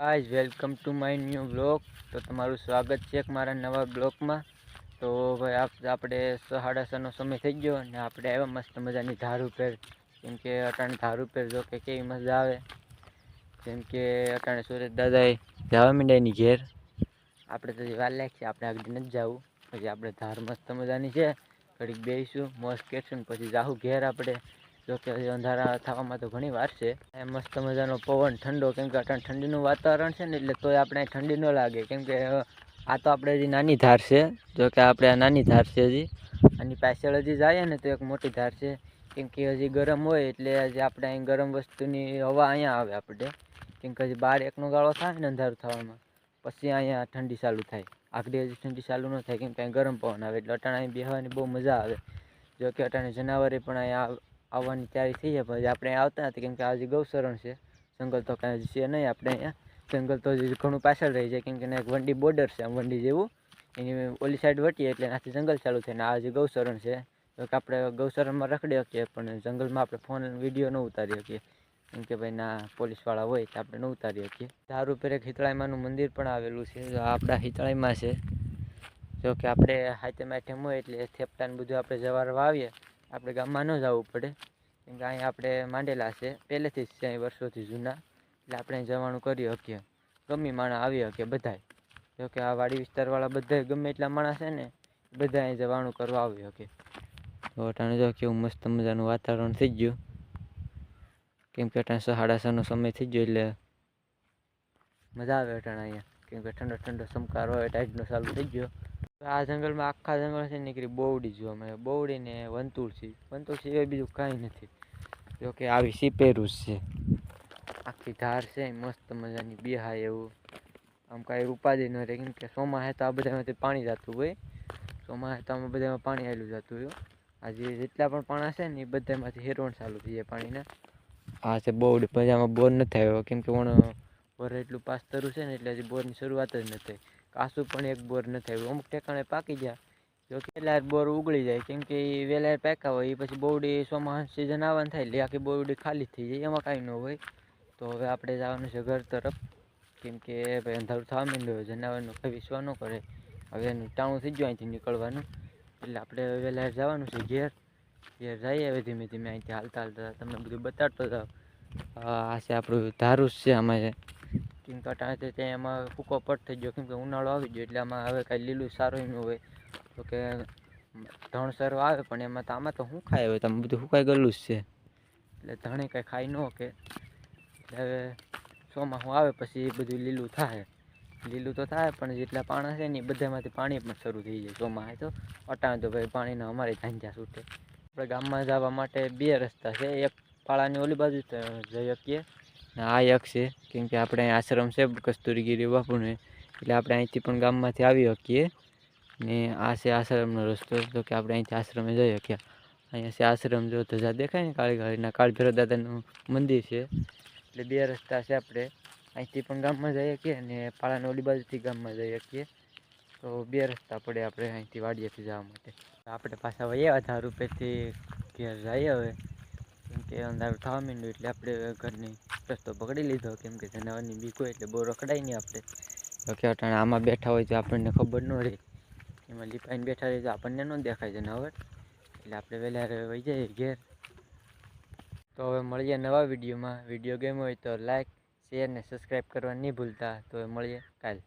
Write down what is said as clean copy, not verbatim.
Guys welcome to my new blog. તો તમારું સ્વાગત છે મારા નવા બ્લોગમાં. તો ભાઈ આપણે 6:30નો સમય થઈ ગયો અને આપણે આવ્યા મસ્ત મજાની ધાર ઉપર. કેમકે અટાણે ધાર ઉપર જો કે કેવી મજા આવે. કેમકે અટાણે સુરેશ દાદાએ જવા માંડ્યા એની ઘેર. આપણે તો વાર લાગશે, આપણે આગળ નથી જવું. પછી આપણે ધાર મસ્ત મજાની છે, ઘડીક બેસીશું, મોજ કરશું ને પછી જાહું ઘેર આપણે. જોકે અંધારા થવામાં તો ઘણી વાર છે. મસ્ત મજાનો પવન ઠંડો, કેમ કે અટાણે ઠંડીનું વાતાવરણ છે ને, એટલે તોય આપણે ઠંડી ન લાગે. કેમ કે આ તો આપણે હજી નાની ધાર છે. જોકે આપણે આ નાની ધાર છે હજી, આની પાછળ હજી જાય ને તો એક મોટી ધાર છે. કેમ કે હજી ગરમ હોય એટલે હજી આપણે અહીં ગરમ વસ્તુની હવા અહીંયા આવે આપણે. કેમ કે હજી 12-1નો ગાળો થાય ને અંધારું થવામાં, પછી અહીંયા ઠંડી ચાલુ થાય. આગળ હજી ઠંડી ચાલુ ન થાય, કેમ કે અહીં ગરમ પવન આવે એટલે અટાણે અહીં બેસવાની બહુ મજા આવે. જો કે અટાણે જનાવરે પણ અહીંયા આવવાની તૈયારી થઈ જાય. પછી આપણે આવતા નથી, કેમ કે આજે ગૌશરણ છે. જંગલ તો કાંઈ છે નહીં આપણે અહીંયા. જંગલ તો હજી ઘણું પાછળ રહી જાય, કેમ કે એક વંડી બોર્ડર છે, આમ વંડી જેવું. એની ઓલી સાઈડ વટીએ એટલે એનાથી જંગલ ચાલુ થાય ને આ હજી ગૌશરણ છે. તો કે આપણે ગૌશરણમાં રખડી શકીએ, પણ જંગલમાં આપણે ફોન વિડીયો ન ઉતારી શકીએ. કેમ કે ભાઈ ના પોલીસવાળા હોય તો આપણે ન ઉતારી શકીએ. ધાર ઉપર એક હિતળાઈમાનું મંદિર પણ આવેલું છે. આપણા હિતળાઈમાં છે. જો કે આપણે હાથમ આઠમ હોય એટલે થેપલાને બધું આપણે જવાર વાવીએ. આપણે ગામમાં ન જવું પડે, કેમ કે અહીંયા આપણે માંડેલા છે પહેલેથી જ છે, અહીં વર્ષોથી જૂના. એટલે આપણે જવાનું કરી શકીએ, ગમે માણસ આવી શકીએ બધાય. જોકે આ વાડી વિસ્તારવાળા બધા ગમે એટલા માણસ છે ને, બધા અહીં જવાનું કરવા આવી શકે. તો અટાણે જો કેવું મસ્ત મજાનું વાતાવરણ થઈ ગયું. કેમ કે અટાણે 6:30નો સમય થઈ ગયો એટલે મજા આવે અટાણે અહીંયા. કેમ કે ઠંડો ઠંડો સમકાર હોય ટાઈપનો ચાલુ થઈ ગયો. આ જંગલમાં આખા જંગલ છે નીકળી બોવડી જોવા મળે. બોવડી ને વંતુરસી, વંતુરસી સિવાય બીજું કાંઈ નથી. જોકે આવી સીપેરું છે. આખી ધાર છે મસ્ત મજાની, બેહાય એવું. આમ કાંઈ ઉપાધિ ન રહે, કેમ કે ચોમાસે તો આ બધામાંથી પાણી જતું હોય. ચોમાસે તો આમાં બધામાં પાણી આવેલું જતું હોય. આજે જેટલા પણ પાણા છે ને એ બધામાંથી હેરવણ ચાલુ થઈ જાય પાણીના. આ છે બોવડી, પછી આમાં બોર નથી આવ્યો, કેમ કે બોર એટલું પાસ થયું છે ને એટલે હજી બોરની શરૂઆત જ નથી થઈ. કાસું પણ એક બોર નથી આવ્યું. અમુક ઠેકાણે પાકી ગયા. જો કે વહેલા બોર ઉગળી જાય, કેમ કે એ વહેલા પાક્યા હોય એ પછી બોવડી ચોમાસાની સિઝન આવવાની થાય એટલે આખી બોવડી ખાલી થઈ જાય, એમાં કાંઈ ન હોય. તો હવે આપણે જવાનું છે ઘર તરફ. કેમ કે ભાઈ અંધારું થવા માંડ્યું હોય, જનાવરનો કંઈ વિશ્વાસ ન કરે. હવે એનું ટાણું થઈ ગયું અહીંથી નીકળવાનું, એટલે આપણે વહેલા જવાનું છે ઘેર. ઘેર જઈએ હવે ધીમે ધીમે અહીંથી હાલતા હાલતા તમને બધું બતાડતો જાઉં. આ છે આપણું ધારું જ છે આમાં છે. કેમ કે અટાણે ત્યાં એમાં સૂકો પટ થઈ ગયો, કેમ કે ઉનાળો આવી ગયો એટલે આમાં હવે કાંઈ લીલું સારું ન હોય. તો કે ધણસરો આવે પણ એમાં તો આમાં તો શું ખાય, હવે તમે બધું સુકાઈ ગયેલું જ છે. એટલે ધણી કાંઈ ખાઈ ન કે. એટલે હવે ચોમાસું આવે પછી એ બધું લીલું થાય. લીલું તો થાય પણ જેટલા પાણા છે ને એ બધામાંથી પાણી પણ શરૂ થઈ જાય ચોમાસે તો. અટાણે તો ભાઈ પાણીના અમારે ઝાંઝા છૂટે. આપણે ગામમાં જવા માટે 2 રસ્તા છે. એક પાળાની ઓલી બાજુ જઈ શકીએ ને આ એક છે. કેમ કે આપણે અહીં આશ્રમ છે કસ્તુરીગીરી બાપુને, એટલે આપણે અહીંથી પણ ગામમાંથી આવી શકીએ. ને આ છે આશ્રમનો રસ્તો, તો કે આપણે અહીંથી આશ્રમે જઈ શકીએ. અહીંયા છે આશ્રમ, જો ધજા દેખાય ને કાળી કાળીના, કાળભૈરવ દાદાનું મંદિર છે. એટલે 2 રસ્તા છે. આપણે અહીંથી પણ ગામમાં જઈ શકીએ અને પાળાની ઓલી બાજુથી ગામમાં જઈ શકીએ. તો 2 રસ્તા પડે આપણે અહીંથી વાડીએથી જવા માટે. આપણે પાછા વળ્યા ધાર ઉપરથી ઘેર જઈએ હવે. કેમ કે અંધારું થવા માંડ્યું એટલે આપણે ઘરની રસ્તો પકડી લીધો. કેમ કે જનાવરની બીક હોય એટલે બહુ રખડાય નહીં આપણે. તો કે અટાણે આમાં બેઠા હોય તો આપણને ખબર ન રહે. એમાં લીપાઈને બેઠા રહે તો આપણને ન દેખાય જનાવર. એટલે આપણે વહેલા વહી જઈએ ઘેર. તો હવે મળીએ નવા વિડીયોમાં. વિડીયો ગમ્યો હોય તો લાઈક, શેર ને સબસ્ક્રાઈબ કરવા નહીં ભૂલતા. તો મળીએ કાલે.